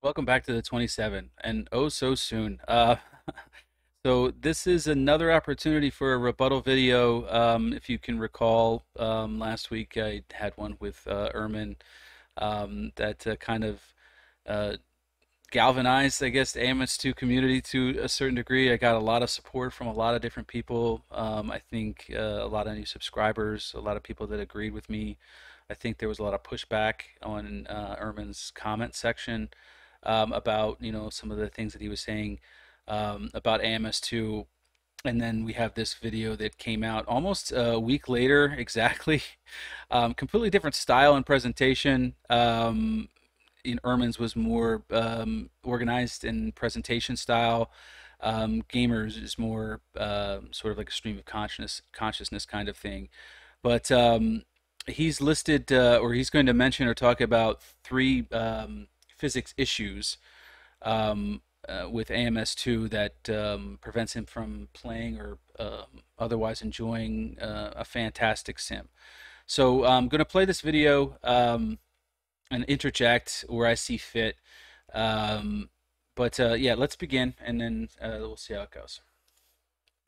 Welcome back to the 27, and oh so soon. So this is another opportunity for a rebuttal video. If you can recall, last week I had one with Ermin that kind of uh, galvanized, I guess, the AMS2 community to a certain degree. I got a lot of support from a lot of different people. I think a lot of new subscribers, a lot of people that agreed with me. I think there was a lot of pushback on Ermin's comment section about some of the things that he was saying about AMS2. And then we have this video that came out almost a week later exactly. Completely different style and presentation. Ermin's was more organized in presentation style. Gamers is more sort of like a stream of consciousness kind of thing. But he's listed, or he's going to mention or talk about three physics issues with AMS2 that prevents him from playing or otherwise enjoying a fantastic sim. So I'm going to play this video and interject where I see fit. But yeah, let's begin, and then we'll see how it goes.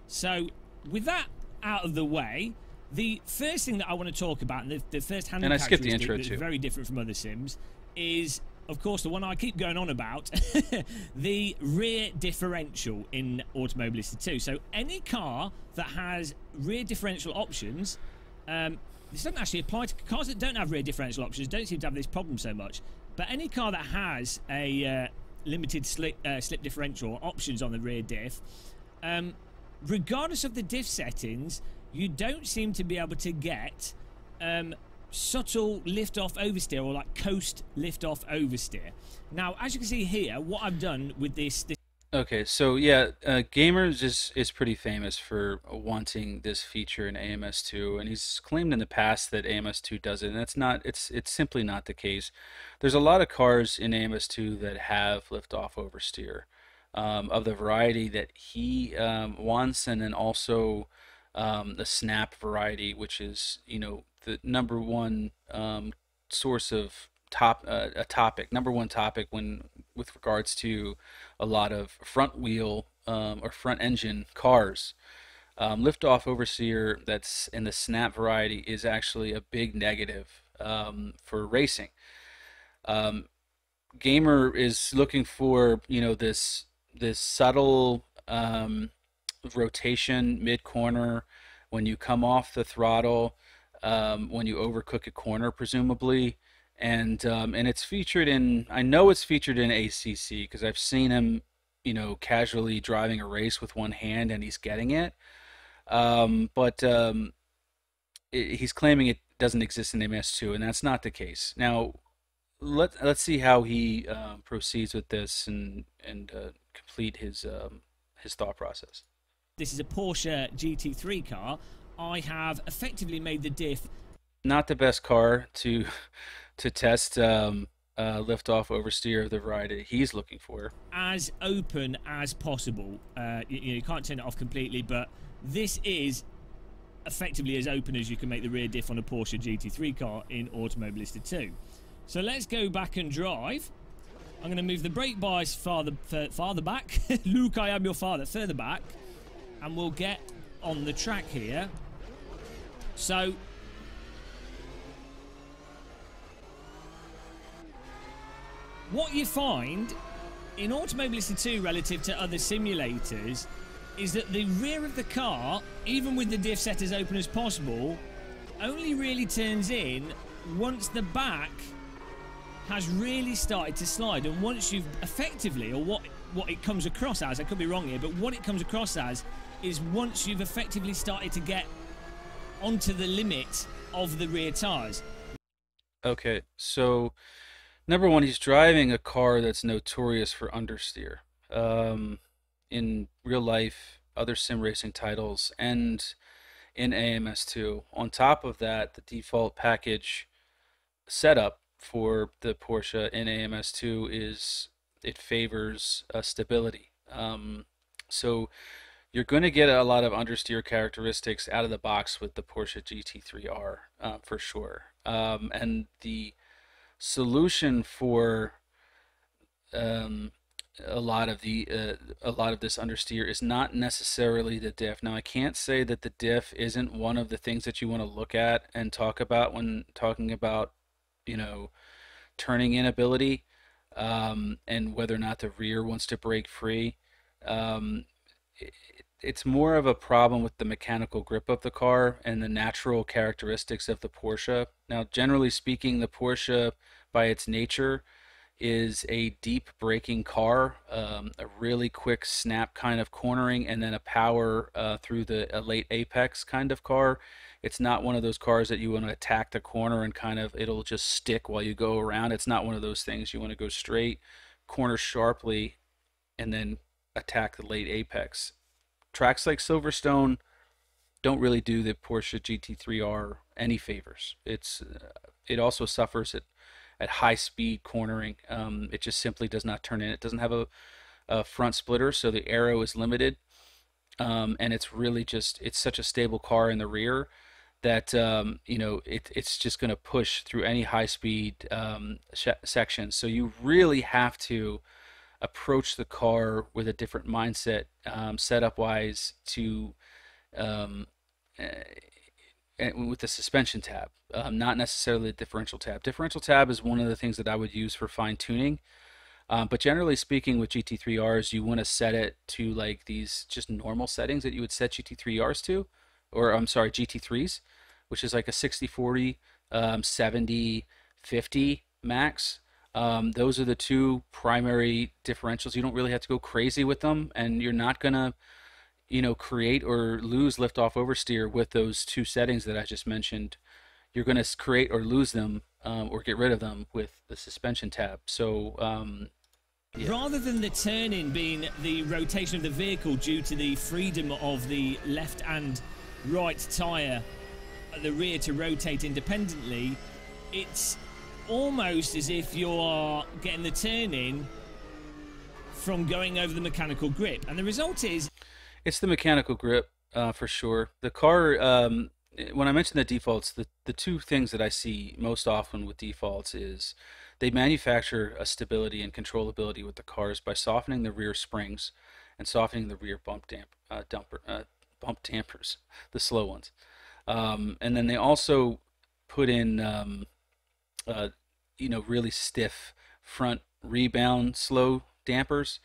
So, with that out of the way, the first thing that I want to talk about, and the first handling And I skipped the characteristic intro that's too. very different from other sims, is, of course, the one I keep going on about, the rear differential in Automobilistic 2. So, any car that has rear differential options, this doesn't actually apply to cars that don't have rear differential options, don't seem to have this problem so much. But any car that has a limited slip differential options on the rear diff, regardless of the diff settings, you don't seem to be able to get subtle lift-off oversteer, or like coast lift-off oversteer. Now, as you can see here, what I've done with this Okay, so yeah, Gamers is pretty famous for wanting this feature in AMS2, and he's claimed in the past that AMS2 does it, and it's simply not the case. There's a lot of cars in AMS2 that have lift-off oversteer, of the variety that he wants, and then also the snap variety, which is the number one source of number one topic with regards to a lot of front wheel or front engine cars. Liftoff oversteer that's in the snap variety is actually a big negative for racing. Gamer is looking for this subtle rotation mid corner when you come off the throttle, when you overcook a corner presumably, and it's featured in, I know it's featured in ACC because I've seen him casually driving a race with one hand and he's getting it, but he's claiming it doesn't exist in MS2, and that's not the case. Now let's see how he proceeds with this and complete his thought process. This is a Porsche GT3 car. I have effectively made the diff not the best car to test lift-off oversteer of the variety he's looking for. as open as possible. You can't turn it off completely, but this is effectively as open as you can make the rear diff on a Porsche GT3 car in Automobilistic 2. So let's go back and drive. I'm going to move the brake bias farther back. Luke, I am your father. Further back. And we'll get on the track here. So what you find in Automobilistic 2 relative to other simulators is that the rear of the car, even with the diff set as open as possible, only really turns in once the back has really started to slide, and once you've effectively, or what it comes across as, I could be wrong here, but what it comes across as is once you've effectively started to get onto the limit of the rear tires. Okay, so number one, he's driving a car that's notorious for understeer. In real life, other sim racing titles, and in AMS2. On top of that, the default package setup for the Porsche in AMS2 is it favors stability. So you're going to get a lot of understeer characteristics out of the box with the Porsche GT3R for sure. And the solution for a lot of this understeer is not necessarily the diff. Now, I can't say that the diff isn't one of the things that you want to look at and talk about when talking about, you know, turning inability, and whether or not the rear wants to break free. Um, it, it's more of a problem with the mechanical grip of the car and the natural characteristics of the Porsche. Now, generally speaking, the Porsche, by its nature, is a deep braking car, a really quick snap kind of cornering, and then a power through a late apex kind of car. It's not one of those cars that you want to attack the corner and kind of it'll just stick while you go around. It's not one of those things. You want to go straight, corner sharply, and then attack the late apex. Tracks like Silverstone don't really do the Porsche GT3R any favors. It also suffers at high speed cornering. It just simply does not turn in. It doesn't have a front splitter, so the aero is limited. And it's really just it's such a stable car in the rear that it's just going to push through any high speed section. So you really have to approach the car with a different mindset, setup wise, to um, with the suspension tab, not necessarily the differential tab. Differential tab is one of the things that I would use for fine tuning. But generally speaking, with GT3Rs, you want to set it to like these just normal settings that you would set GT3Rs to, or I'm sorry, GT3s, which is like a 60/40, 70/50 max. Those are the two primary differentials. You don't really have to go crazy with them, and you're not gonna, create or lose liftoff oversteer with those two settings that I just mentioned. You're going to create or lose them, or get rid of them with the suspension tab. So, yeah. Rather than the turn-in being the rotation of the vehicle due to the freedom of the left and right tyre at the rear to rotate independently, it's almost as if you are getting the turn-in from going over the mechanical grip. And the result is... It's the mechanical grip, for sure. The car, when I mention the defaults, the two things that I see most often with defaults is they manufacture a stability and controllability with the cars by softening the rear springs and softening the rear bump dampers, the slow ones. And then they also put in, really stiff front rebound slow dampers.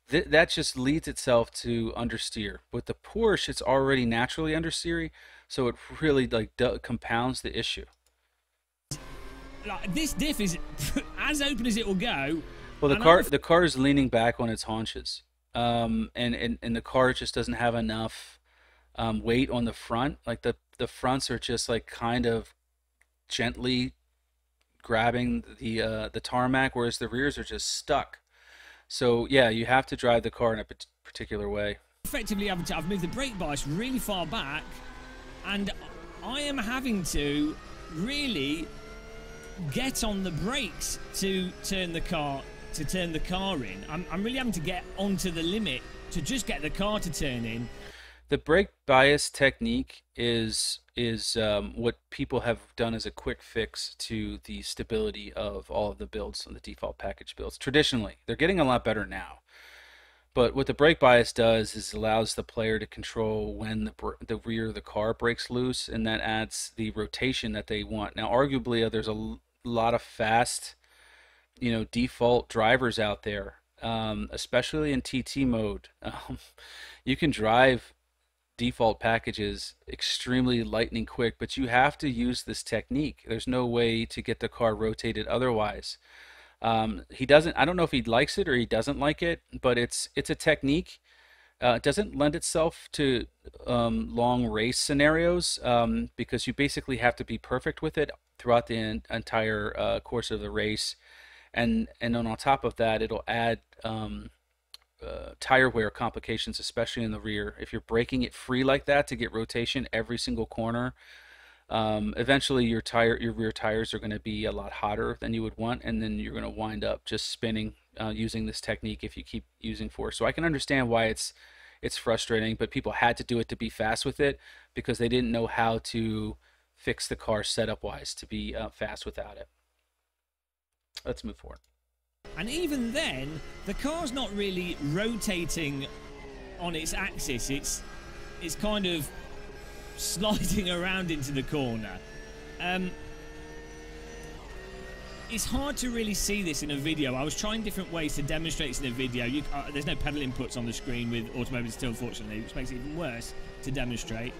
That just leads itself to understeer. With the Porsche, it's already naturally understeery, so it really like compounds the issue. Like, this diff is as open as it will go. Well, the car is leaning back on its haunches, and the car just doesn't have enough weight on the front. Like the fronts are just like kind of gently grabbing the tarmac, whereas the rears are just stuck. So yeah, you have to drive the car in a particular way. Effectively, I've moved the brake bias really far back, and I am having to really get on the brakes to turn the car in. I'm really having to get onto the limit to just get the car to turn in. The brake bias technique is what people have done as a quick fix to the stability of all of the builds on the default package builds. Traditionally, they're getting a lot better now. But what the brake bias does is allows the player to control when the rear of the car breaks loose, and that adds the rotation that they want. Now, arguably, there's a lot of fast, default drivers out there, especially in TT mode. You can drive default packages extremely lightning quick, but you have to use this technique. There's no way to get the car rotated otherwise. He doesn't, I don't know if he likes it or he doesn't like it, but it's a technique. It doesn't lend itself to long race scenarios, because you basically have to be perfect with it throughout the entire course of the race, and then on top of that, it'll add tire wear complications, especially in the rear. If you're braking it free like that to get rotation every single corner, eventually your rear tires are going to be a lot hotter than you would want, and then you're going to wind up just spinning using this technique if you keep using force. So I can understand why it's frustrating, but people had to do it to be fast with it because they didn't know how to fix the car setup wise to be fast without it. Let's move forward. And even then, the car's not really rotating on its axis. It's kind of sliding around into the corner. It's hard to really see this in a video. I was trying different ways to demonstrate this in a video. There's no pedal inputs on the screen with Automobility 2, unfortunately, which makes it even worse to demonstrate.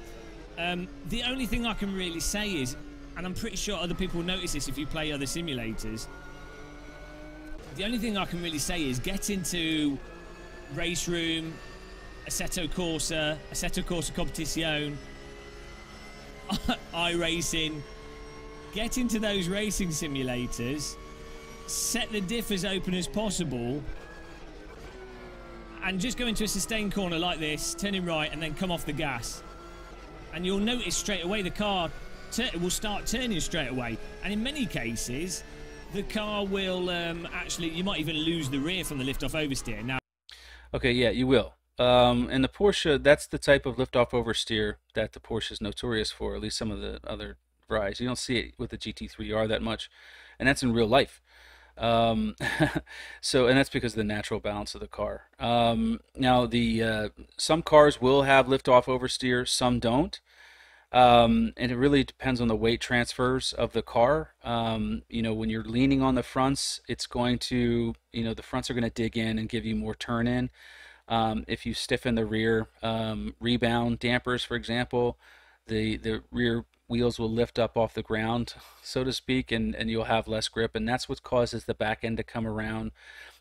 The only thing I can really say is, and I'm pretty sure other people notice this if you play other simulators, the only thing I can really say is get into Race Room, Assetto Corsa Competizione, iRacing. Get into those racing simulators, set the diff as open as possible, and just go into a sustained corner like this, turning right, and then come off the gas. And you'll notice straight away the car will start turning straight away. And in many cases, the car will actually, you might even lose the rear from the lift-off oversteer. Now, Okay, yeah, you will. And the Porsche, that's the type of lift-off oversteer that the Porsche is notorious for, at least some of the other varieties. You don't see it with the GT3R that much, and that's in real life. And that's because of the natural balance of the car. Now, some cars will have lift-off oversteer, some don't. And it really depends on the weight transfers of the car. You know, when you're leaning on the fronts, it's going to, the fronts are going to dig in and give you more turn in. If you stiffen the rear rebound dampers, for example, the rear wheels will lift up off the ground, so to speak, and you'll have less grip, and that's what causes the back end to come around.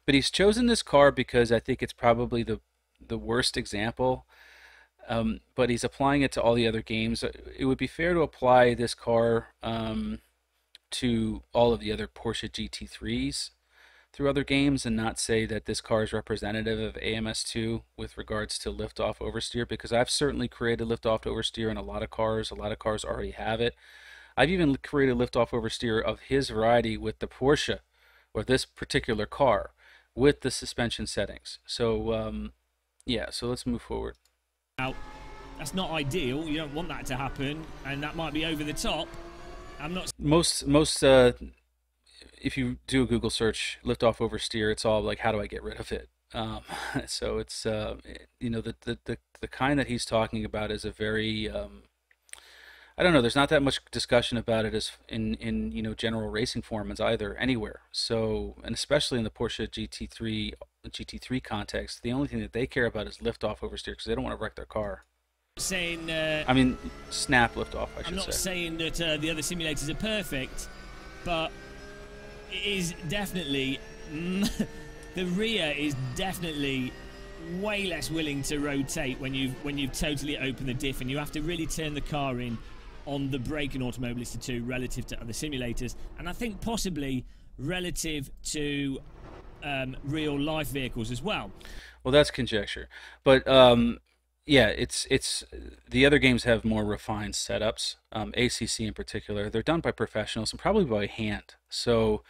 But he's chosen this car because I think it's probably the worst example. But he's applying it to all the other games. It would be fair to apply this car to all of the other Porsche GT3s through other games and not say that this car is representative of AMS2 with regards to lift-off oversteer, because I've certainly created lift-off oversteer in a lot of cars. A lot of cars already have it. I've even created lift-off oversteer of his variety with the Porsche, or this particular car, with the suspension settings. So, yeah, so let's move forward. Now, that's not ideal. You don't want that to happen, and that might be over the top. I'm not. Most if you do a Google search, lift-off oversteer, it's all like, how do I get rid of it? So it's the kind that he's talking about is a very I don't know. There's not that much discussion about it as in general racing forums either anywhere. So, and especially in the Porsche GT3 context, the only thing that they care about is lift-off oversteer because they don't want to wreck their car. Saying I mean, snap lift-off, I should say. I'm not saying that the other simulators are perfect, but it is definitely the rear is definitely way less willing to rotate when you've totally opened the diff, and you have to really turn the car in on the brake in Automobilista 2 relative to other simulators, and I think possibly relative to real life vehicles as well. Well, that's conjecture, but yeah, it's the other games have more refined setups. ACC in particular, they're done by professionals and probably by hand. So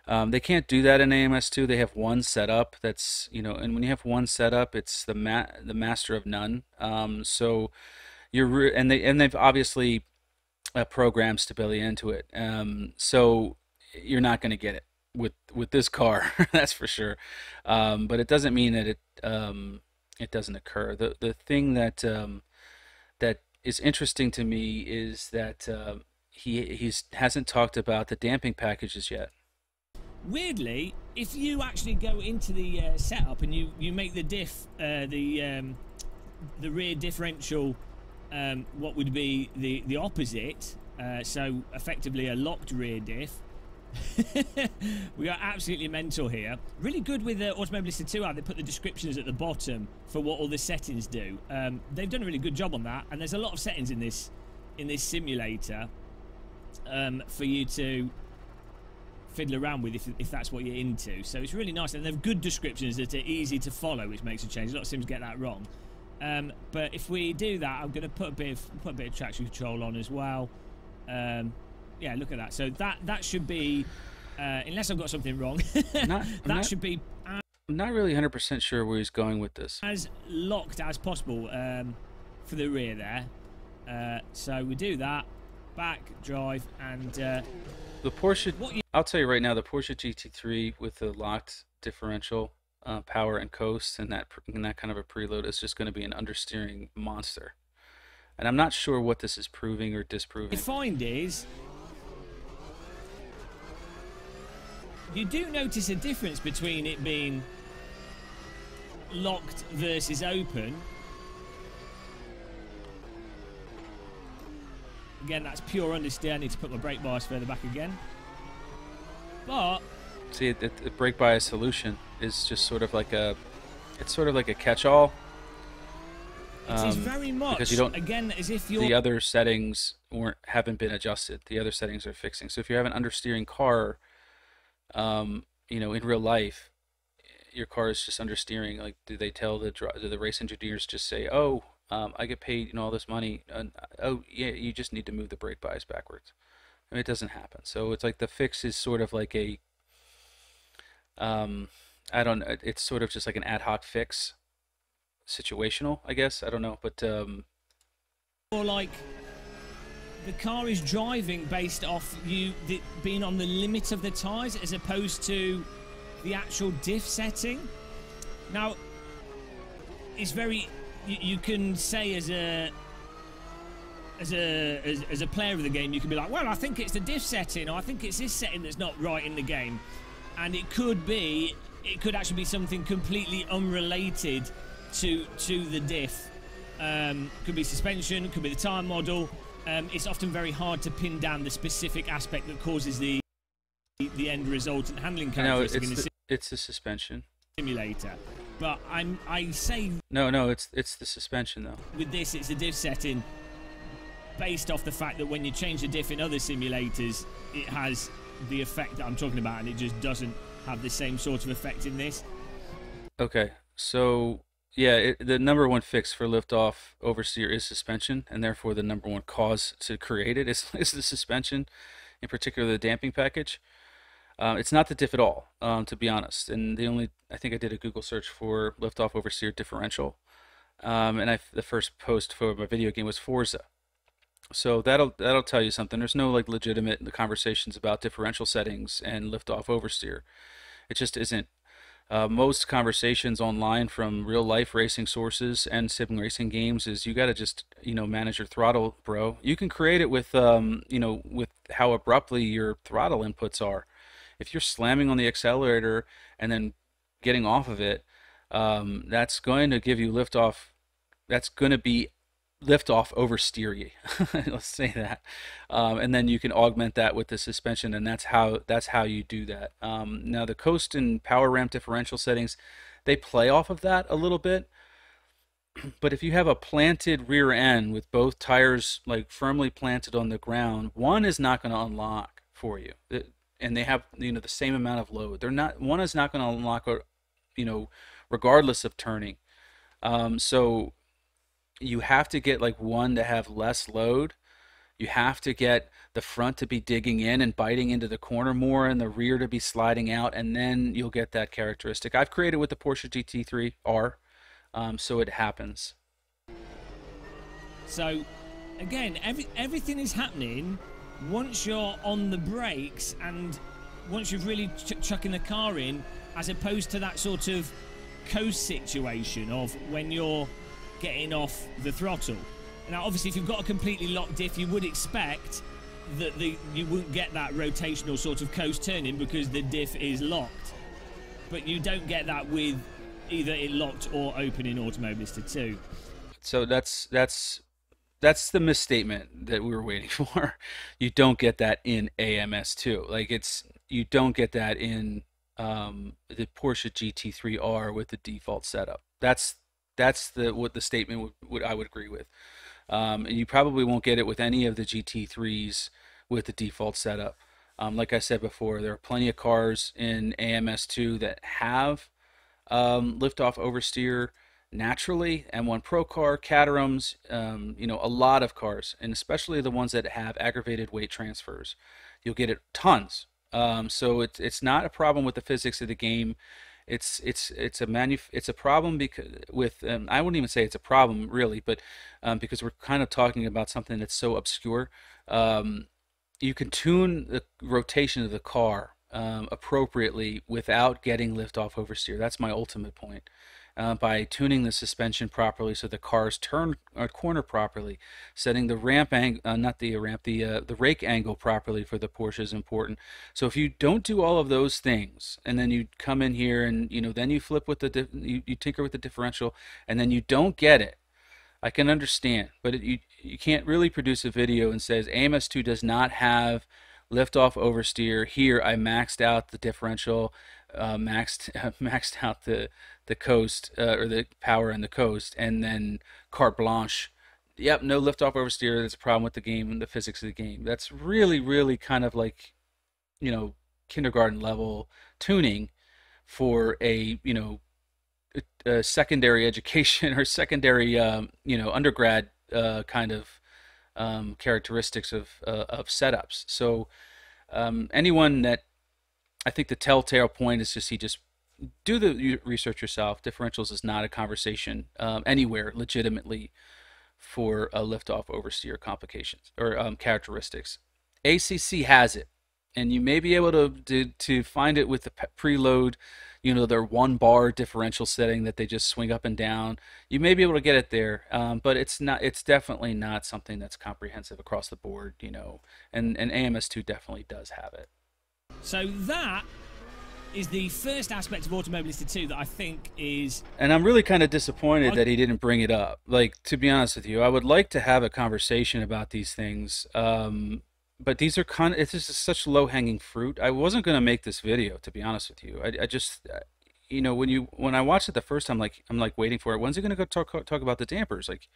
they can't do that in AMS2. They have one setup that's and when you have one setup, it's the master of none. So they've obviously programmed stability into it. So you're not going to get it with this car, that's for sure. But it doesn't mean that it doesn't occur. The thing that that is interesting to me is that he hasn't talked about the damping packages yet. Weirdly, if you actually go into the setup and you make the diff, the rear differential, what would be the opposite, so effectively a locked rear diff. We are absolutely mental here. Really good with the Automobilista 2 app. They put the descriptions at the bottom for what all the settings do. They've done a really good job on that, and there's a lot of settings in this simulator for you to fiddle around with if that's what you're into. So it's really nice, and they've good descriptions that are easy to follow, which makes a change. A lot of sims get that wrong. But if we do that, I'm going to put a bit of traction control on as well. Yeah, look at that. So that should be, unless I've got something wrong, should be. I'm not really 100% sure where he's going with this. As locked as possible for the rear there. So we do that, back, drive, and The Porsche, What you I'll tell you right now, the Porsche GT3 with the locked differential power and coast and that kind of a preload is just going to be an understeering monster. And I'm not sure what this is proving or disproving. find is you do notice a difference between it being locked versus open. Again, that's pure understeer. I need to put my brake bias further back again. But See, the brake bias solution is just sort of like it's sort of like a catch-all. it is very much, because you don't, again, as if you're... the other settings haven't been adjusted. The other settings are fixing. So if you have an understeering car, you know, in real life, your car is just understeering. Like, do the race engineers just say, "Oh, I get paid, you know, all this money, and oh yeah, you just need to move the brake bias backwards"? I mean, it doesn't happen. So it's like the fix is sort of like a, I don't know, it's sort of just like an ad hoc fix, situational, I guess. I don't know, but or like the car is driving based off being on the limit of the tyres as opposed to the actual diff setting. Now, it's very... You can say as a player of the game, you can be like, well, I think it's the diff setting, or I think it's this setting that's not right in the game. And it could actually be something completely unrelated to the diff. Could be suspension, could be the tyre model. It's often very hard to pin down the specific aspect that causes the end result and handling characteristic in the it's the suspension simulator. But I say no, it's the suspension though. With this, it's a diff setting based off the fact that when you change the diff in other simulators, it has the effect that I'm talking about, and it just doesn't have the same sort of effect in this. Okay, so yeah, the number one fix for liftoff oversteer is suspension, and therefore the number one cause to create it is the suspension, in particular the damping package. It's not the diff at all, to be honest. And I think I did a Google search for liftoff oversteer differential, and the first post for my video game was Forza. So that'll tell you something. There's no like legitimate conversations about differential settings and liftoff oversteer. It just isn't. Most conversations online from real life racing sources and sim racing games is you got to just, you know, manage your throttle, bro. You can create it with, you know, with how abruptly your throttle inputs are. If you're slamming on the accelerator and then getting off of it, that's going to give you liftoff. That's going to be liftoff oversteery. Let's say that, and then you can augment that with the suspension, and that's how you do that. Now the coast and power ramp differential settings, they play off of that a little bit. But if you have a planted rear end with both tires like firmly planted on the ground, one is not going to unlock for you. And they have, you know, the same amount of load. One is not going to unlock, you know, regardless of turning. So you have to get like one to have less load. You have to get the front to be digging in and biting into the corner more, and the rear to be sliding out, and then you'll get that characteristic. I've created with the Porsche GT3 R, so it happens. So again, everything is happening once you're on the brakes and once you've really chucking the car in, as opposed to that sort of coast situation of when you're getting off the throttle. Now obviously if you've got a completely locked diff, you would expect that you wouldn't get that rotational sort of coast turning because the diff is locked, but you don't get that with either it locked or open in Automobilista 2. So that's the misstatement that we were waiting for. You don't get that in AMS2. Like you don't get that in the Porsche GT3 R with the default setup. That's what the statement I would agree with. And you probably won't get it with any of the GT3s with the default setup. Like I said before, there are plenty of cars in AMS2 that have liftoff oversteer naturally. M1 Pro car, Caterhams, you know, a lot of cars, and especially the ones that have aggravated weight transfers. You'll get it tons. So it's not a problem with the physics of the game. It's a problem because I wouldn't even say it's a problem really, but because we're kind of talking about something that's so obscure. you can tune the rotation of the car appropriately without getting liftoff oversteer. That's my ultimate point. By tuning the suspension properly so the cars turn a corner properly, setting the ramp angle, not the ramp, the rake angle properly for the Porsche is important. So if you don't do all of those things, and then you come in here and then you flip with you tinker with the differential, and then you don't get it, I can understand, but you can't really produce a video and says AMS2 does not have liftoff oversteer. Here I maxed out the differential, maxed out the coast or the power in the coast, and then carte blanche. Yep, no liftoff oversteer. That's a problem with the game and the physics of the game. That's really, really kind of like kindergarten level tuning for a secondary education or secondary undergrad kind of characteristics of setups. So anyone that I think the telltale point is just do the research yourself. Differentials is not a conversation anywhere legitimately for liftoff oversteer complications or characteristics. ACC has it, and you may be able to find it with the preload, their 1 bar differential setting that they just swing up and down. You may be able to get it there, but it's not. It's definitely not something that's comprehensive across the board, and AMS2 definitely does have it. So that is the first aspect of Automobilista 2 that I think is... And I'm really kind of disappointed that he didn't bring it up. Like, to be honest with you, I would like to have a conversation about these things, but these are it's just such low-hanging fruit. I wasn't going to make this video, to be honest with you. I just, when I watched it the first time, I'm like waiting for it. When's he going to go talk about the dampers? Like,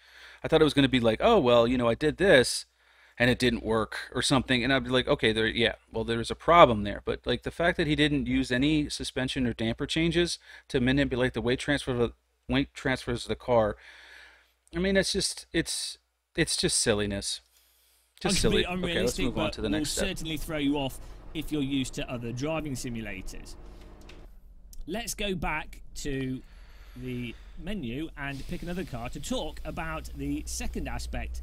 I thought it was going to be like, oh, well, I did this, and it didn't work or something, and I'd be like, okay, there's a problem there. But like the fact that he didn't use any suspension or damper changes to manipulate the weight transfers of the car, I mean, it's just silliness. Just silly. Okay, let's move on to the next step. Will certainly throw you off if you're used to other driving simulators. Let's go back to the menu and pick another car to talk about the second aspect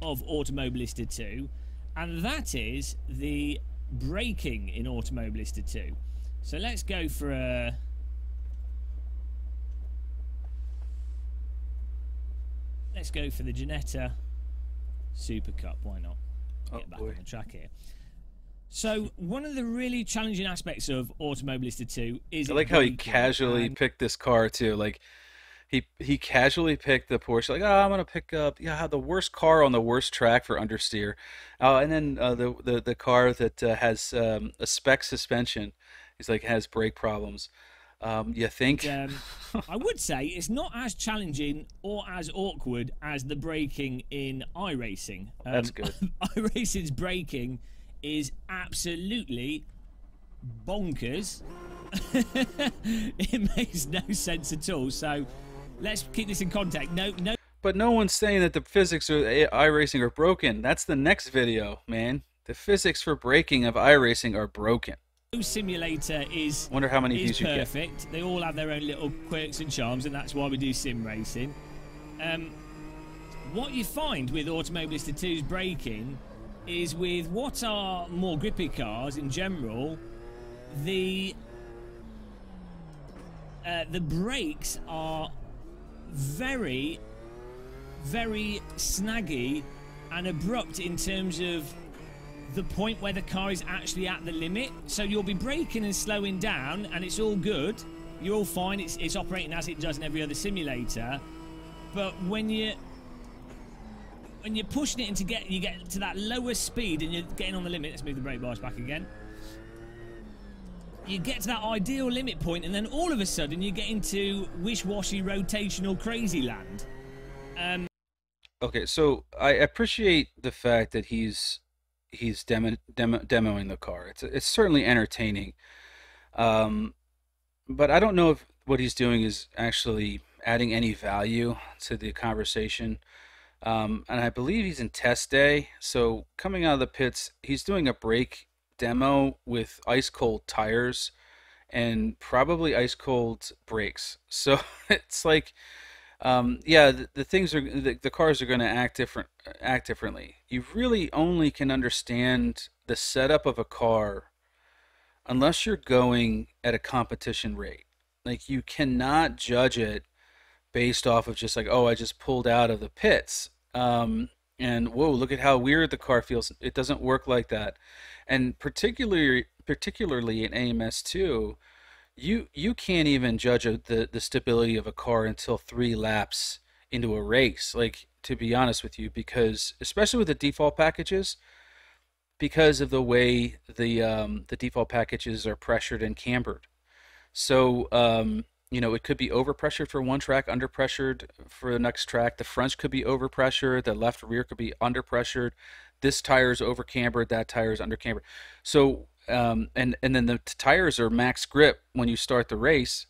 of Automobilista 2, and that is the braking in Automobilista 2. So let's go for a... Let's go for the Ginetta Super Cup, why not? Get back on the track here. So one of the really challenging aspects of Automobilista 2 is... I like how he casually picked this car too, like... He casually picked the Porsche, like, oh, I'm gonna pick up the worst car on the worst track for understeer, and then the car that has a spec suspension, he's like has brake problems. You think? I would say it's not as challenging or as awkward as the braking in iRacing. That's good. iRacing's braking is absolutely bonkers. It makes no sense at all. So let's keep this in context. No. But no one's saying that the physics of iRacing are broken. That's the next video, man. The physics for braking of iRacing are broken. No simulator is... Wonder how many views you get. Perfect. They all have their own little quirks and charms, and that's why we do sim racing. What you find with Automobilista 2's braking is with what are more grippy cars in general, the brakes are very, very snaggy and abrupt in terms of the point where the car is actually at the limit. So you'll be braking and slowing down and it's all good, you're all fine, it's operating as it does in every other simulator. But when you're pushing it and you get to that lower speed and you're getting on the limit, let's move the brake bars back again, you get to that ideal limit point and then all of a sudden you get into wish-washy rotational crazy land. Okay, so I appreciate the fact that he's demoing the car. It's certainly entertaining, but I don't know if what he's doing is actually adding any value to the conversation. And I believe he's in test day, so coming out of the pits, he's doing a brake demo with ice cold tires and probably ice cold brakes. So it's like Yeah, the things are the cars are going to act differently. You really only can understand the setup of a car unless you're going at a competition rate. Like you cannot judge it based off of just like, oh, I just pulled out of the pits. And whoa, look at how weird the car feels. It doesn't work like that. And particularly in AMS2, you can't even judge the stability of a car until 3 laps into a race. Like to be honest with you, because especially with the default packages, because of the way the default packages are pressured and cambered. So, it could be overpressured for one track, underpressured for the next track. The fronts could be overpressured. The left rear could be underpressured. This tire is over cambered. That tire is under cambered. So, and then the tires are max grip when you start the race.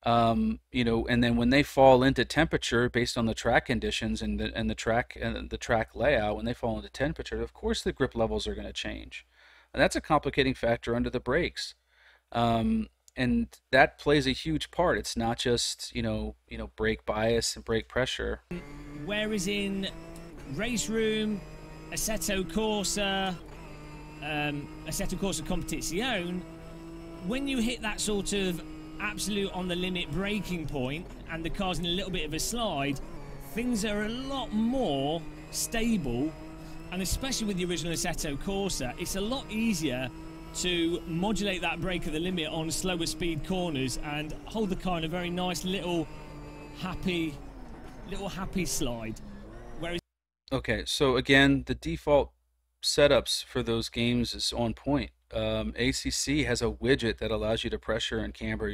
And then when they fall into temperature based on the track conditions and the track layout, when they fall into temperature, of course the grip levels are going to change, and that's a complicating factor under the brakes. And that plays a huge part. It's not just brake bias and brake pressure. Whereas in race room, Assetto Corsa, Assetto Corsa Competizione, when you hit that sort of absolute on the limit braking point and the car's in a little bit of a slide, things are a lot more stable, and especially with the original Assetto Corsa, it's a lot easier to modulate that brake of the limit on slower speed corners and hold the car in a very nice little happy slide. Whereas Okay, so again, the default setups for those games is on point. ACC has a widget that allows you to pressure and camber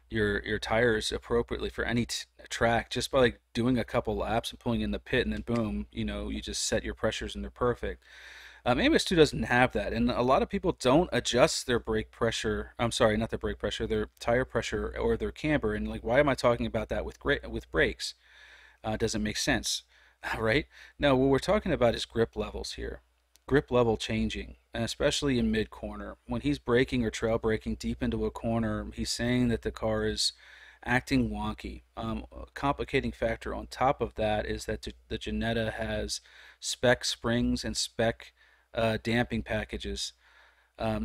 your tires appropriately for any track just by like doing a couple laps and pulling in the pit, and then boom, you just set your pressures and they're perfect. AMS2 doesn't have that, and a lot of people don't adjust their brake pressure. I'm sorry, not their brake pressure, their tire pressure or their camber. And like, why am I talking about that with brakes? Doesn't make sense, right? No, what we're talking about is grip levels here. Grip level changing, and especially in mid corner. When he's braking or trail braking deep into a corner, he's saying that the car is acting wonky. A complicating factor on top of that is that the Ginetta has spec springs and spec damping packages.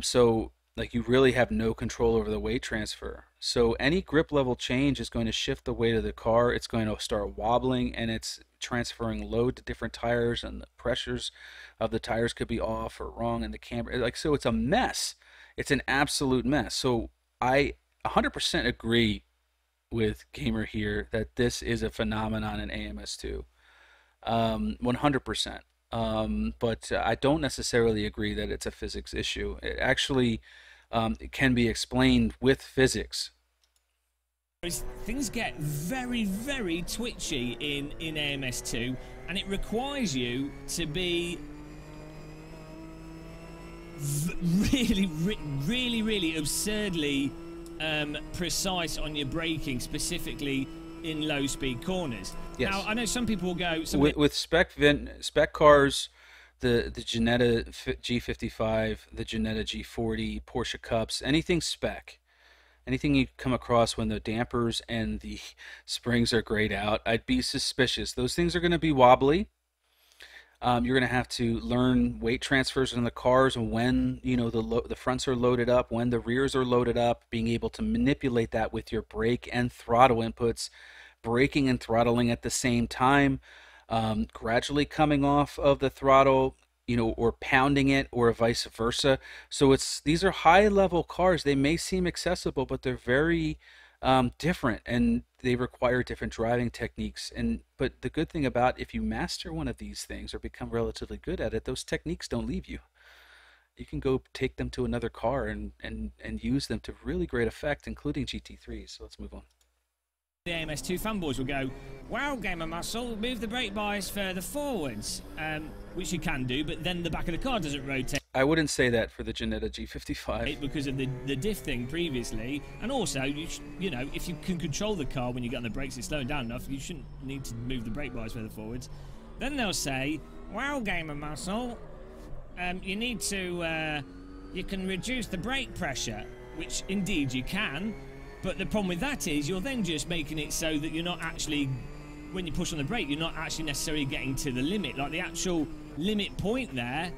So like you really have no control over the weight transfer. So any grip level change is going to shift the weight of the car. It's going to start wobbling, and it's transferring load to different tires, and the pressures of the tires could be off or wrong, and the camber, like, so it's a mess. It's an absolute mess. So I 100% agree with Gamer here that this is a phenomenon in AMS2. 100%. But I don't necessarily agree that it's a physics issue. It actually it can be explained with physics. Things get very, very twitchy in AMS2, and it requires you to be really absurdly precise on your braking, specifically in low speed corners. Yes. Now I know some people will go with spec cars, the Ginetta G55, the Ginetta G40, Porsche Cups, anything spec, anything you come across when the dampers and the springs are grayed out, I'd be suspicious. Those things are going to be wobbly. You're going to have to learn weight transfers in the cars, and when the fronts are loaded up, when the rears are loaded up, being able to manipulate that with your brake and throttle inputs, braking and throttling at the same time, gradually coming off of the throttle, or pounding it, or vice versa. So these are high level cars. They may seem accessible, but they're very different, and they require different driving techniques. But the good thing about, if you master one of these things or become relatively good at it, those techniques don't leave you. You can go take them to another car and use them to really great effect, including GT3s. So let's move on. The AMS2 fanboys will go, wow, Gamer Muscle, move the brake bias further forwards, which you can do, but then the back of the car doesn't rotate. I wouldn't say that for the Ginetta G55. Because of the diff thing previously, and also, if you can control the car when you get on the brakes, it's slowing down enough, you shouldn't need to move the brake bias further forwards. Then they'll say, wow, Gamer Muscle, you need to, you can reduce the brake pressure, which indeed you can, But the problem with that is you're then just making it so that you're not actually, when you push on the brake, you're not actually necessarily getting to the limit. Like the actual limit point there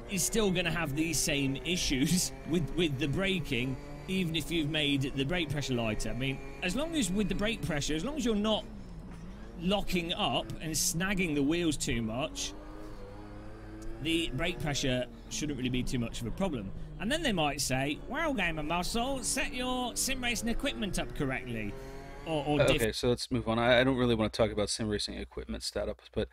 is still going to have these same issues with the braking, even if you've made the brake pressure lighter. I mean, as long as with the brake pressure, as long as you're not locking up and snagging the wheels too much, the brake pressure shouldn't really be too much of a problem. And then they might say, well, Gamer Muscle, set your sim racing equipment up correctly. Okay, so let's move on. I don't really want to talk about sim racing equipment setups, but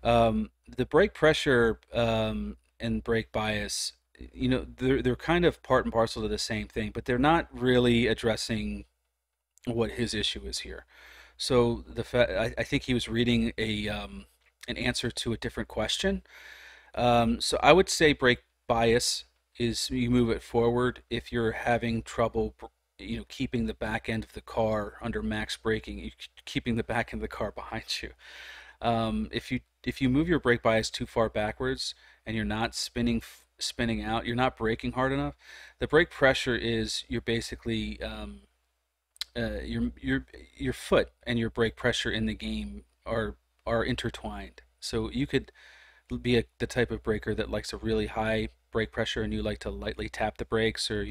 the brake pressure and brake bias, they're kind of part and parcel to the same thing, but they're not really addressing what his issue is here. So I think he was reading an answer to a different question. So I would say brake bias is you move it forward if you're having trouble, keeping the back end of the car under max braking, keeping the back end of the car behind you. If you move your brake bias too far backwards and you're not spinning out, you're not braking hard enough. The brake pressure is you're basically your foot and your brake pressure in the game are intertwined. So you could be the type of braker that likes a really high brake pressure and you like to lightly tap the brakes, or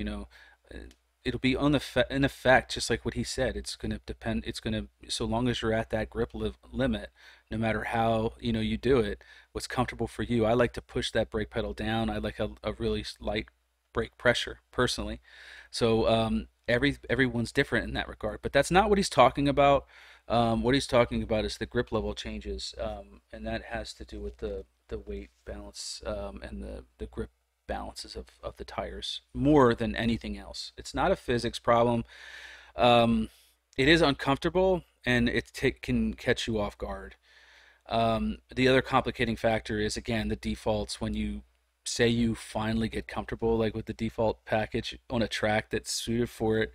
it'll be in effect just like what he said. It's going to depend. It's going to, so long as you're at that grip limit, no matter how you do it, what's comfortable for you. I like to push that brake pedal down. I like a really light brake pressure personally. So everyone's different in that regard, but that's not what he's talking about. What he's talking about is the grip level changes, and that has to do with the weight balance and the grip balances of the tires more than anything else. It's not a physics problem. It is uncomfortable and it can catch you off guard. The other complicating factor is, again, the defaults. When you say you finally get comfortable, like with the default package on a track that's suited for it,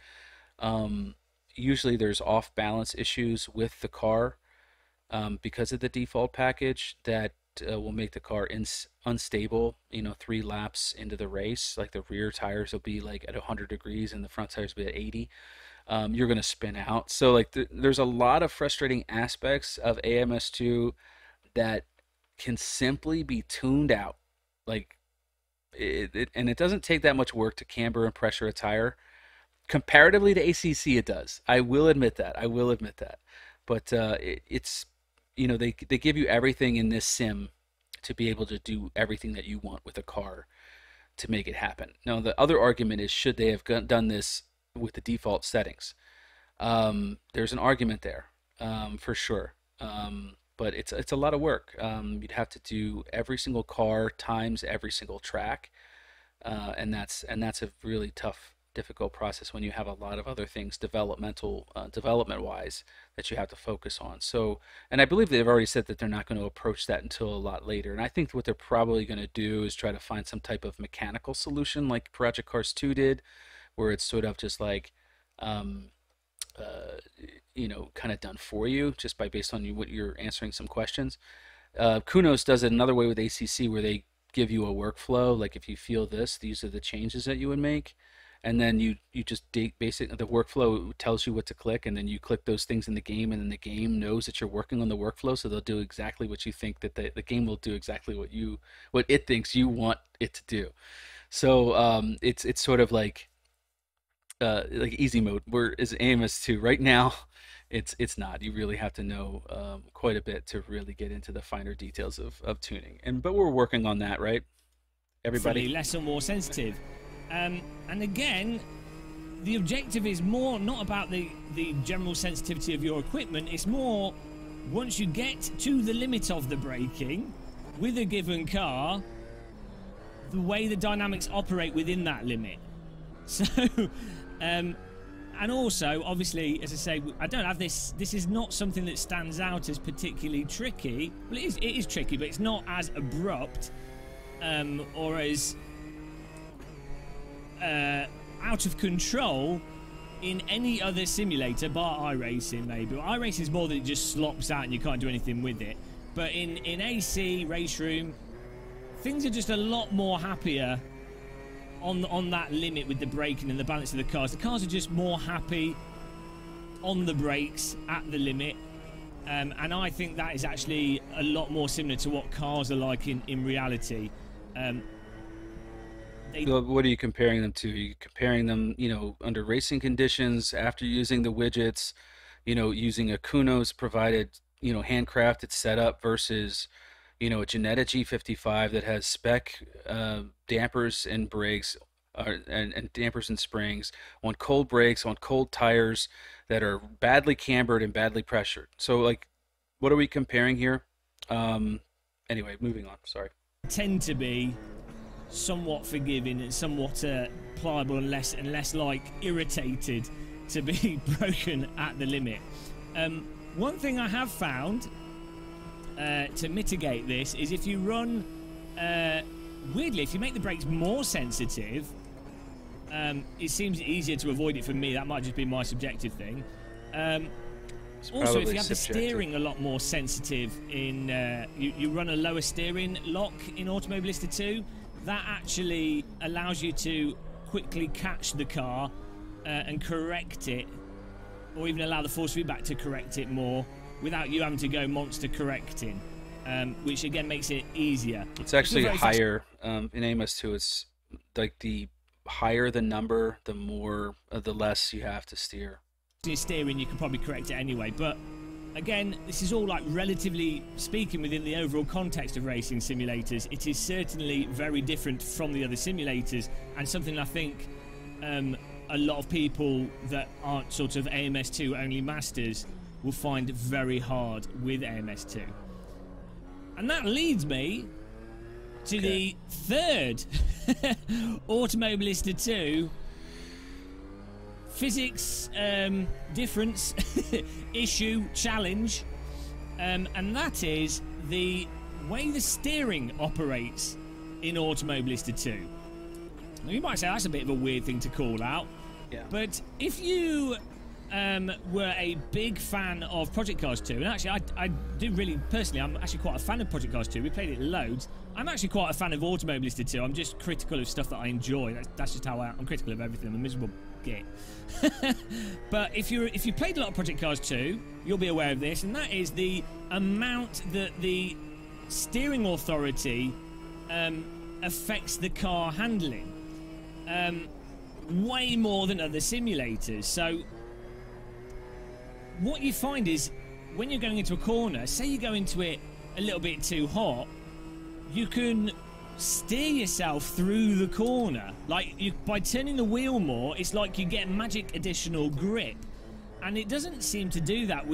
usually there's off balance issues with the car because of the default package that will make the car unstable 3 laps into the race. Like the rear tires will be like at 100 degrees and the front tires will be at 80. You're going to spin out. So like there's a lot of frustrating aspects of AMS2 that can simply be tuned out. Like and it doesn't take that much work to camber and pressure a tire. Comparatively to ACC, it does. I will admit that. But it's they give you everything in this sim to be able to do everything that you want with a car to make it happen. Now, the other argument is, should they have done this with the default settings? There's an argument there, for sure. But it's a lot of work. You'd have to do every single car times every single track, and that's a really difficult process when you have a lot of other things development-wise that you have to focus on. So, and I believe they've already said that they're not going to approach that until a lot later. And I think what they're probably going to do is try to find some type of mechanical solution like Project Cars 2 did, where it's sort of just like, kind of done for you just based on what you're answering some questions. Kunos does it another way with ACC, where they give you a workflow. Like, if you feel this, these are the changes that you would make. And then you just basically, the workflow tells you what to click, and then you click those things in the game, and then the game knows that you're working on the workflow, so they'll do exactly what you think that the game will do, exactly what it thinks you want it to do. So it's sort of like easy mode, whereas AMS2 right now, it's not. You really have to know quite a bit to really get into the finer details of tuning. But we're working on that, right? Everybody? Less and more sensitive. And again, the objective is more not about the general sensitivity of your equipment. It's more, once you get to the limit of the braking with a given car, the way the dynamics operate within that limit. So, and also, obviously, as I say, I don't have this. This is not something that stands out as particularly tricky. Well, it is tricky, but it's not as abrupt or as out of control in any other simulator bar iRacing. Maybe iRacing is more that it just slops out and you can't do anything with it, but in AC Race Room, things are just a lot more happier on that limit with the braking and the balance of the cars. The cars are just more happy on the brakes at the limit. And I think that is actually a lot more similar to what cars are like in reality. What are you comparing them to? Are you comparing them, under racing conditions after using the widgets, using a Kuno's provided, handcrafted setup versus, a Ginetta G55 that has spec dampers and brakes and dampers and springs on cold brakes, on cold tires that are badly cambered and badly pressured. So, like, what are we comparing here? Anyway, moving on. Sorry. Tend to be somewhat forgiving and somewhat pliable and less like irritated to be broken at the limit. One thing I have found to mitigate this is if you run weirdly, if you make the brakes more sensitive, it seems easier to avoid it for me. That might just be my subjective thing. Also, if you have the steering a lot more sensitive in you run a lower steering lock in Automobilista 2, that actually allows you to quickly catch the car and correct it, or even allow the force feedback to correct it more without you having to go monster correcting, which again makes it easier. It's actually higher in AMS2. It's like the higher the number, the more the less you have to steer. Your steering, you can probably correct it anyway, but again, this is all like relatively speaking within the overall context of racing simulators. It is certainly very different from the other simulators, and something I think a lot of people that aren't sort of AMS2 only masters will find very hard with AMS2. And that leads me to the third Automobilista 2 physics difference issue challenge, and that is the way the steering operates in Automobilista 2. Now you might say that's a bit of a weird thing to call out, but if you were a big fan of Project Cars 2, and actually I do really, personally, I'm actually quite a fan of Project Cars 2, we played it loads. I'm actually quite a fan of Automobilista 2, I'm just critical of stuff that I enjoy, that's just how I'm critical of everything, I'm a miserable git. But if you played a lot of Project Cars 2, you'll be aware of this, and that is the amount that the steering authority affects the car handling. Way more than other simulators. So what you find is when you're going into a corner, say you go into it a little bit too hot, you can steer yourself through the corner. Like, by turning the wheel more, it's like you get magic additional grip, and it doesn't seem to do that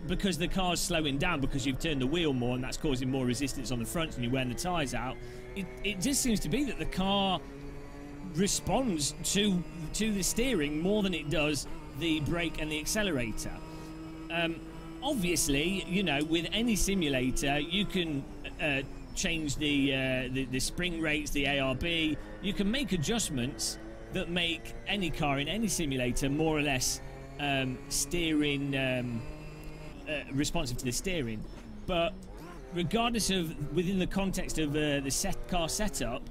because the car's slowing down because you've turned the wheel more, and that's causing more resistance on the front and you're wearing the tyres out. It just seems to be that the car responds to the steering more than it does the brake and the accelerator. Obviously, with any simulator, you can change the spring rates, the ARB. You can make adjustments that make any car in any simulator more or less steering responsive to the steering. But regardless of within the context of the car setup,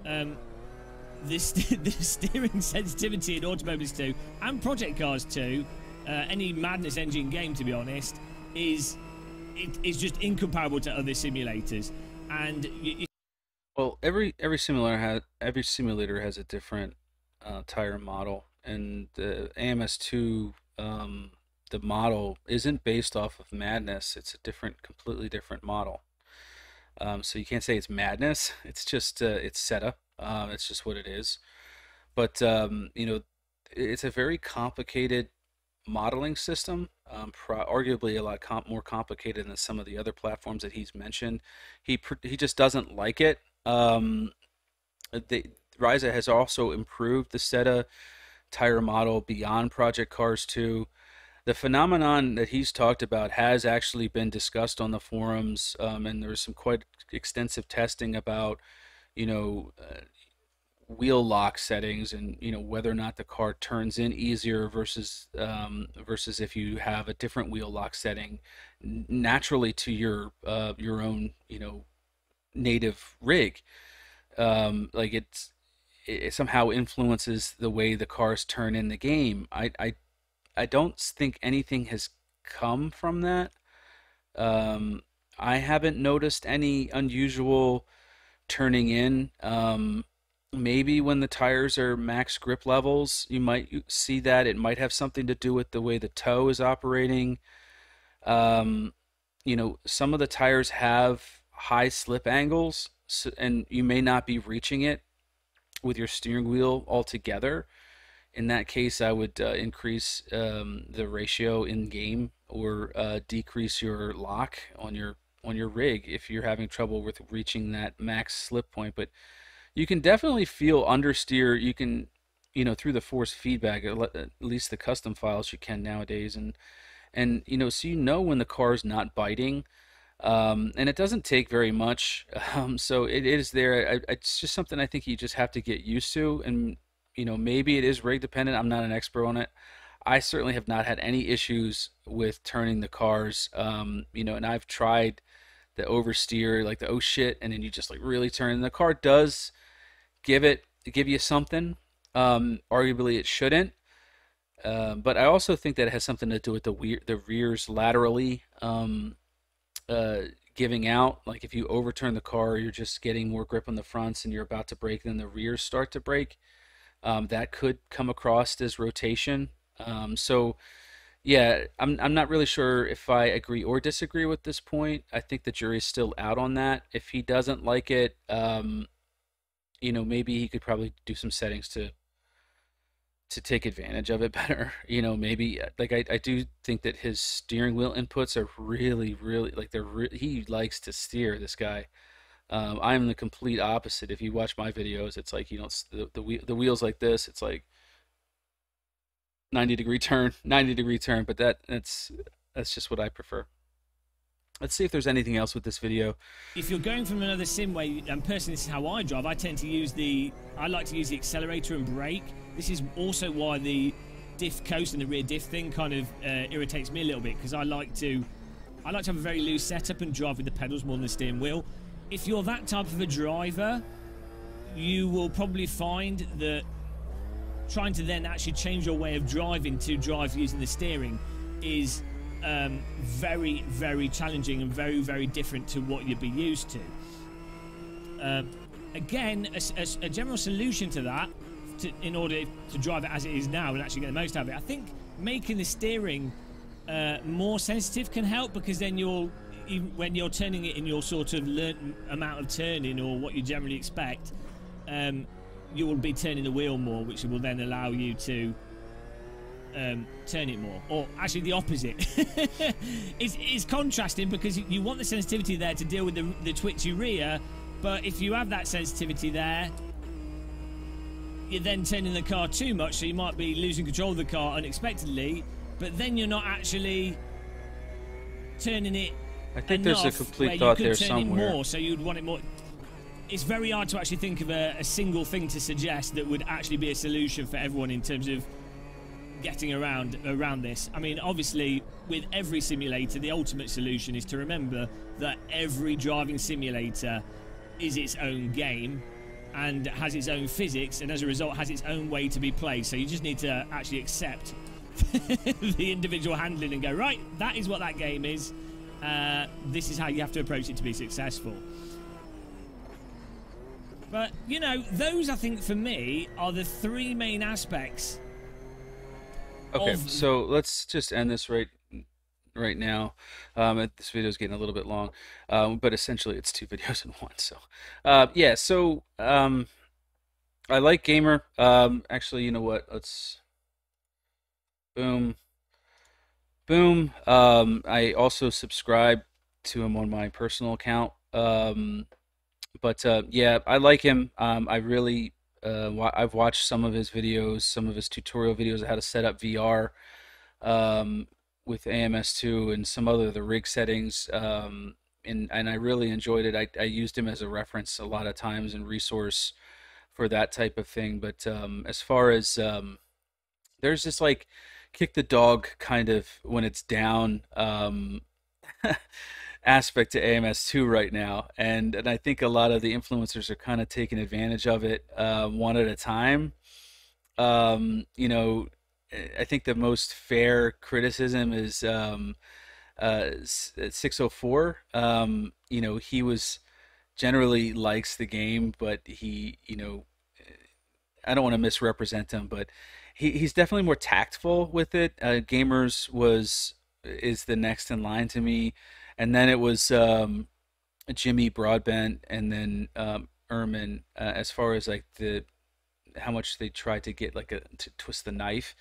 the steering sensitivity in Automobilista 2 and Project Cars 2, any Madness Engine game, to be honest, is just incomparable to other simulators. And well, every simulator has a different tire model, and the AMS2 the model isn't based off of Madness. It's a completely different model. So you can't say it's Madness. It's just it's setup. It's just what it is. But it's a very complicated modeling system, arguably a lot more complicated than some of the other platforms that he's mentioned. He just doesn't like it. Raiza has also improved the SETA tire model beyond Project Cars 2. The phenomenon that he's talked about has actually been discussed on the forums, and there's some quite extensive testing about, wheel lock settings and whether or not the car turns in easier versus if you have a different wheel lock setting naturally to your own native rig. Like it somehow influences the way the cars turn in the game. I don't think anything has come from that. Um, I haven't noticed any unusual turning in. Maybe when the tires are max grip levels, you might see that. It might have something to do with the way the toe is operating. Um, some of the tires have high slip angles, and you may not be reaching it with your steering wheel altogether. In that case, I would increase the ratio in game, or decrease your lock on your rig if you're having trouble with reaching that max slip point. But you can definitely feel understeer. You can, through the force feedback, at least the custom files you can nowadays, and so when the car's not biting. And it doesn't take very much. So it is there. It's just something I think you just have to get used to. And, maybe it is rig dependent. I'm not an expert on it. I certainly have not had any issues with turning the cars. And I've tried the oversteer, like the oh shit, and then you just like really turn. And the car does give you something. Arguably it shouldn't. But I also think that it has something to do with the rears laterally. Uh, Giving out. Like if you overturn the car, you're just getting more grip on the fronts and you're about to brake, then the rears start to brake. That could come across as rotation. So yeah, I'm not really sure if I agree or disagree with this point. I think the jury's still out on that. If he doesn't like it, maybe he could probably do some settings to take advantage of it better. Maybe like I do think that his steering wheel inputs are really, really like he likes to steer, this guy. I'm the complete opposite. If you watch my videos, it's like the wheels like this. It's like 90-degree turn, 90-degree turn. But that's just what I prefer. Let's see if there's anything else with this video. If you're going from another sim way, and personally this is how I drive, I like to use the accelerator and brake. This is also why the diff coast and the rear diff thing kind of irritates me a little bit, because I like to have a very loose setup and drive with the pedals more than the steering wheel. If you're that type of a driver, you will probably find that trying to then actually change your way of driving to drive using the steering is very, very challenging and very, very different to what you'd be used to. Again, a general solution to that, in order to drive it as it is now and actually get the most out of it, I think making the steering more sensitive can help, because then when you're turning it in your sort of learnt amount of turning, or what you generally expect, you will be turning the wheel more, which will then allow you to turn it more. Or actually the opposite. It's contrasting, because you want the sensitivity there to deal with the twitchy rear, but if you have that sensitivity there, you're then turning the car too much, so you might be losing control of the car unexpectedly, but then you're not actually turning it. I think there's a complete thought there somewhere. More, so you'd want it more. It's very hard to actually think of a single thing to suggest that would actually be a solution for everyone in terms of getting around this. I mean, obviously, with every simulator, the ultimate solution is to remember that every driving simulator is its own game and has its own physics, and as a result has its own way to be played. So you just need to actually accept the individual handling and go, right, that is what that game is. This is how you have to approach it to be successful. But, those, I think, for me, are the three main aspects. Okay, so let's just end this right now. This video is getting a little bit long, but essentially it's two videos in one. So, yeah. So, I like Gamer. Actually, you know what? Let's boom. I also subscribe to him on my personal account. But yeah, I like him. I really, I've watched some of his videos, some of his tutorial videos on how to set up VR with AMS2 and some other the rig settings. And I really enjoyed it. I used him as a reference a lot of times and resource for that type of thing. But as far as there's this like kick the dog kind of when it's down. aspect to AMS2 right now, and I think a lot of the influencers are kind of taking advantage of it one at a time. You know, I think the most fair criticism is 604. You know, he was generally likes the game, but he, you know, I don't want to misrepresent him, but he's definitely more tactful with it. Gamers was is the next in line to me, and then it was Jimmy Broadbent, and then Ehrman. As far as like the how much they tried to get like a to twist the knife,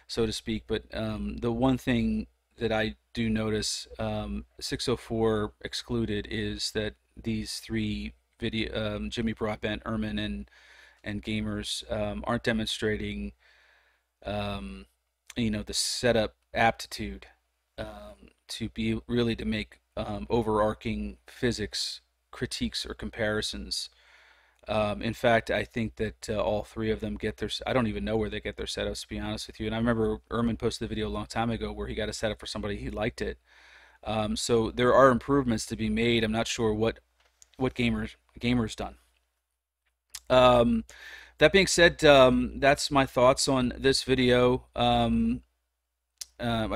so to speak. But the one thing that I do notice, 604 excluded, is that these three Jimmy Broadbent, Ehrman, and gamers aren't demonstrating, um, you know, the setup aptitude to be really to make overarching physics critiques or comparisons. In fact, I think that all three of them get their. I don't even know where they get their setups, to be honest with you. And I remember Ehrman posted a video a long time ago where he got a setup for somebody he liked it. So there are improvements to be made. I'm not sure what gamers done. Um, that being said, that's my thoughts on this video. I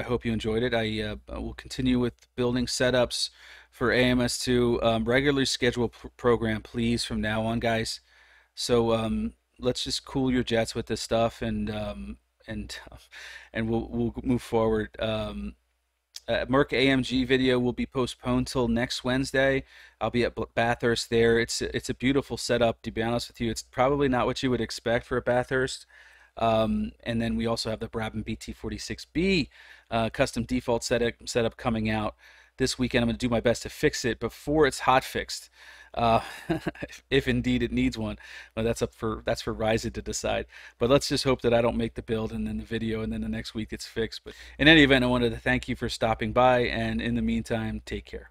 hope you enjoyed it. I will continue with building setups for AMS2. Regularly scheduled program, please, from now on, guys. So let's just cool your jets with this stuff, and and we'll move forward. Merc AMG video will be postponed till next Wednesday. I'll be at Bathurst there. It's a beautiful setup. To be honest with you, it's probably not what you would expect for a Bathurst. And then we also have the Brabham BT46B custom default setup coming out this weekend. I'm going to do my best to fix it before it's hot fixed, uh, if indeed it needs one. But that's for Ryzen to decide. But let's just hope that I don't make the build and then the video and then the next week it's fixed. But in any event, I wanted to thank you for stopping by, and in the meantime, take care.